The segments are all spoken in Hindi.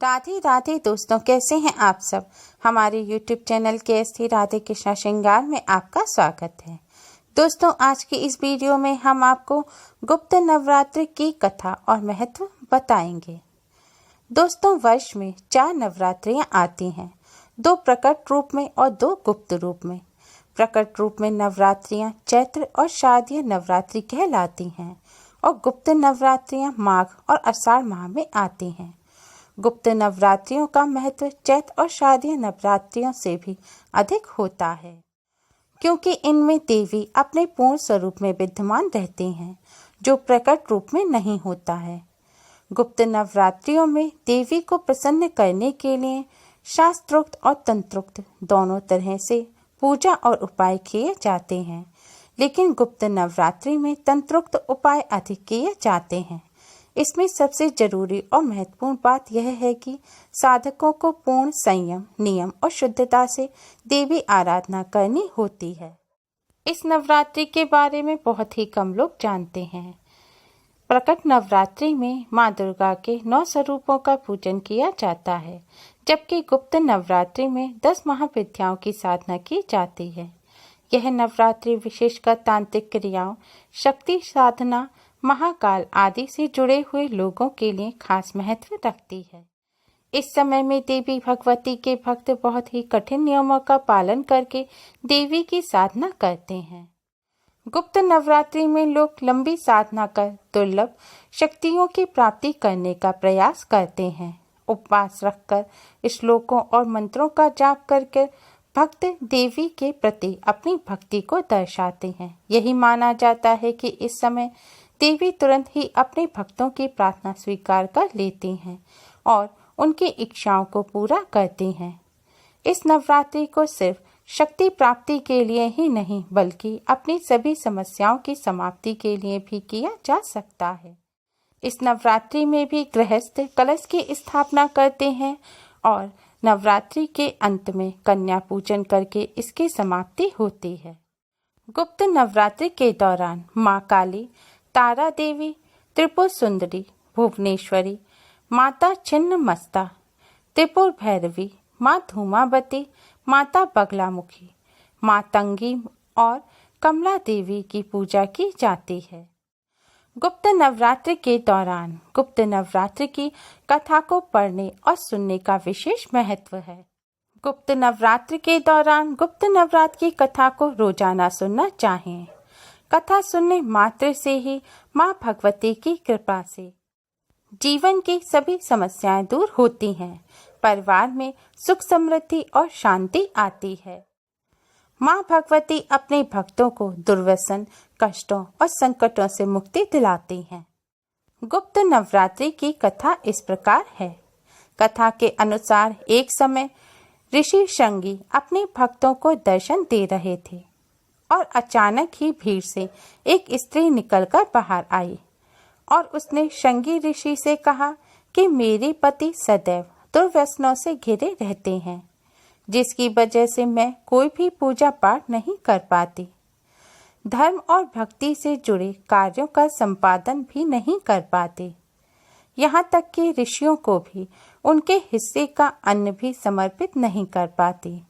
राधे राधे दोस्तों, कैसे हैं आप सब। हमारे YouTube channel KST Radhe Krishna श्रृंगार में आपका स्वागत है। दोस्तों, आज की इस वीडियो में हम आपको गुप्त नवरात्रि की कथा और महत्व बताएंगे। दोस्तों, वर्ष में 4 नवरात्रियां आती हैं, 2 प्रकट रूप में और 2 गुप्त रूप में। प्रकट रूप में नवरात्रियां चैत्र और शारदीय नवरात्रि कहलाती हैं और गुप्त नवरात्रियां माघ और आषाढ़ माह में आती हैं। गुप्त नवरात्रियों का महत्व चैत्र और शारदीय नवरात्रियों से भी अधिक होता है, क्योंकि इनमें देवी अपने पूर्ण स्वरूप में विद्यमान रहती हैं, जो प्रकट रूप में नहीं होता है। गुप्त नवरात्रियों में देवी को प्रसन्न करने के लिए शास्त्रोक्त और तंत्रोक्त दोनों तरह से पूजा और उपाय किए जाते हैं, लेकिन गुप्त नवरात्रि में तंत्रोक्त उपाय अधिक किए जाते हैं। इसमें सबसे जरूरी और महत्वपूर्ण बात यह है कि साधकों को पूर्ण संयम, नियम और शुद्धता से देवी आराधना करनी होती है। इस नवरात्रि के बारे में बहुत ही कम लोग जानते हैं। प्रकट नवरात्रि में माँ दुर्गा के 9 स्वरूपों का पूजन किया जाता है, जबकि गुप्त नवरात्रि में 10 महाविद्याओं की साधना की जाती है। यह नवरात्रि विशेषकर तांत्रिक क्रियाओं, शक्ति साधना, महाकाल आदि से जुड़े हुए लोगों के लिए खास महत्व रखती है। इस समय में देवी भगवती के भक्त बहुत ही कठिन नियमों का पालन करके देवी की साधना करते हैं। गुप्त नवरात्रि में लोग लंबी साधना कर दुर्लभ शक्तियों की प्राप्ति करने का प्रयास करते हैं। उपवास रखकर श्लोकों और मंत्रों का जाप करके भक्त देवी के प्रति अपनी भक्ति को दर्शाते हैं। यही माना जाता है कि इस समय देवी तुरंत ही अपने भक्तों की प्रार्थना स्वीकार कर लेती हैं और उनकी इच्छाओं को पूरा करती हैं। इस नवरात्रि को सिर्फ शक्ति प्राप्ति के लिए ही नहीं, बल्कि अपनी सभी समस्याओं की समाप्ति के लिए भी किया जा सकता है। इस नवरात्रि में भी गृहस्थ कलश की स्थापना करते हैं और नवरात्रि के अंत में कन्या पूजन करके इसकी समाप्ति होती है। गुप्त नवरात्रि के दौरान माँ काली, तारा देवी, त्रिपुर सुंदरी, भुवनेश्वरी, माता छिन्नमस्ता, त्रिपुर भैरवी, माँ धूमावती, माता बगलामुखी, माँ तंगी और कमला देवी की पूजा की जाती है। गुप्त नवरात्रि के दौरान गुप्त नवरात्रि की कथा को पढ़ने और सुनने का विशेष महत्व है। गुप्त नवरात्रि के दौरान गुप्त नवरात्रि की कथा को रोजाना सुनना चाहिए। कथा सुनने मात्र से ही माँ भगवती की कृपा से जीवन की सभी समस्याएं दूर होती हैं, परिवार में सुख समृद्धि और शांति आती है। माँ भगवती अपने भक्तों को दुर्व्यसन, कष्टों और संकटों से मुक्ति दिलाती हैं। गुप्त नवरात्रि की कथा इस प्रकार है। कथा के अनुसार एक समय ऋषि श्रृंगी अपने भक्तों को दर्शन दे रहे थे और अचानक ही भीड़ से एक स्त्री निकलकर बाहर आई और उसने श्रृंगी ऋषि से कहा कि मेरे पति सदैव दुर्व्यसनों से घिरे रहते हैं, जिसकी वजह से मैं कोई भी पूजा पाठ नहीं कर पाती, धर्म और भक्ति से जुड़े कार्यों का संपादन भी नहीं कर पाती, यहाँ तक कि ऋषियों को भी उनके हिस्से का अन्न भी समर्पित नहीं कर पाती।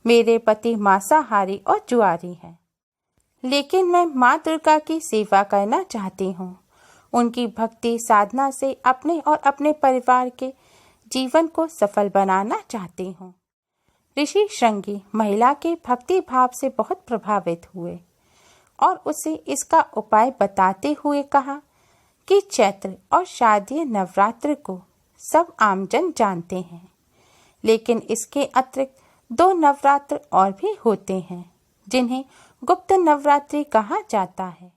मेरे पति मांसाहारी और जुआरी हैं, लेकिन मैं माँ दुर्गा की सेवा करना चाहती हूँ। उनकी भक्ति साधना से अपने और अपने परिवार के जीवन को सफल बनाना चाहती हूँ। ऋषि श्रृंगी महिला के भक्ति भाव से बहुत प्रभावित हुए और उसे इसका उपाय बताते हुए कहा कि चैत्र और शारदीय नवरात्र को सब आमजन जानते हैं, लेकिन इसके अतिरिक्त 2 नवरात्र और भी होते हैं, जिन्हें गुप्त नवरात्रि कहा जाता है।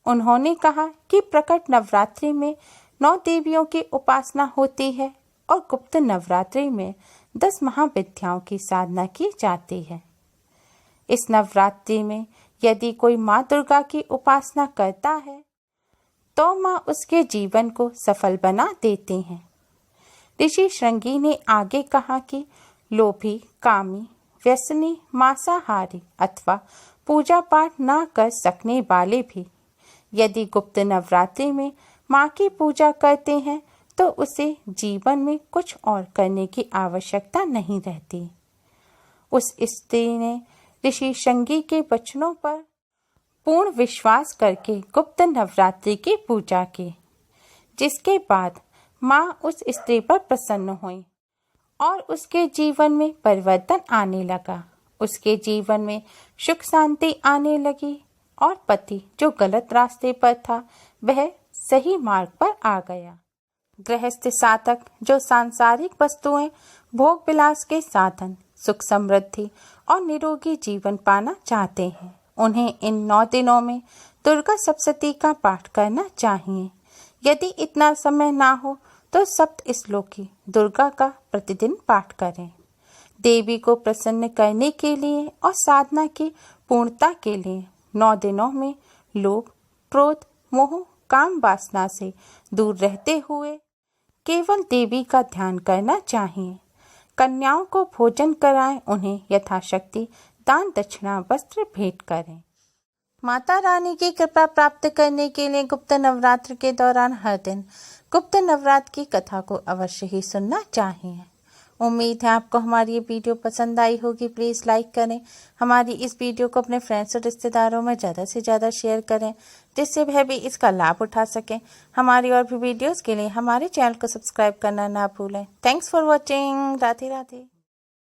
उन्होंने कहा कि प्रकट नवरात्रि में 9 देवियों की उपासना होती है और गुप्त नवरात्रि में 10 महाविद्याओं की साधना की जाती है। इस नवरात्रि में यदि कोई माँ दुर्गा की उपासना करता है तो माँ उसके जीवन को सफल बना देती हैं। ऋषि श्रृंगी ने आगे कहा कि लोभी, कामी, व्यसनी, मांसाहारी अथवा पूजा पाठ न कर सकने वाले भी यदि गुप्त नवरात्रि में माँ की पूजा करते हैं तो उसे जीवन में कुछ और करने की आवश्यकता नहीं रहती। उस स्त्री ने ऋषि शंगी के वचनों पर पूर्ण विश्वास करके गुप्त नवरात्रि की पूजा की, जिसके बाद माँ उस स्त्री पर प्रसन्न हुई और उसके जीवन में परिवर्तन आने लगा। उसके जीवन में सुख शांति आने लगी और पति जो गलत रास्ते पर था वह सही मार्ग पर आ गया। गृहस्थ साधक जो सांसारिक वस्तुएं, भोग विलास के साधन, सुख समृद्धि और निरोगी जीवन पाना चाहते हैं, उन्हें इन 9 दिनों में दुर्गा सप्तशती का पाठ करना चाहिए। यदि इतना समय ना हो तो सप्त श्लोकी दुर्गा का प्रतिदिन पाठ करें। देवी को प्रसन्न करने के लिए और साधना की पूर्णता के लिए 9 दिनों में लोभ, क्रोध, मोह, काम वासना से दूर रहते हुए केवल देवी का ध्यान करना चाहिए। कन्याओं को भोजन कराएं, उन्हें यथाशक्ति दान दक्षिणा वस्त्र भेंट करें। माता रानी की कृपा प्राप्त करने के लिए गुप्त नवरात्र के दौरान हर दिन गुप्त नवरात्र की कथा को अवश्य ही सुनना चाहिए। उम्मीद है आपको हमारी ये वीडियो पसंद आई होगी। प्लीज़ लाइक करें। हमारी इस वीडियो को अपने फ्रेंड्स और रिश्तेदारों में ज़्यादा से ज़्यादा शेयर करें, जिससे वह भी इसका लाभ उठा सकें। हमारी और भी वीडियोस के लिए हमारे चैनल को सब्सक्राइब करना ना भूलें। Thanks for watching. Radhe Radhe.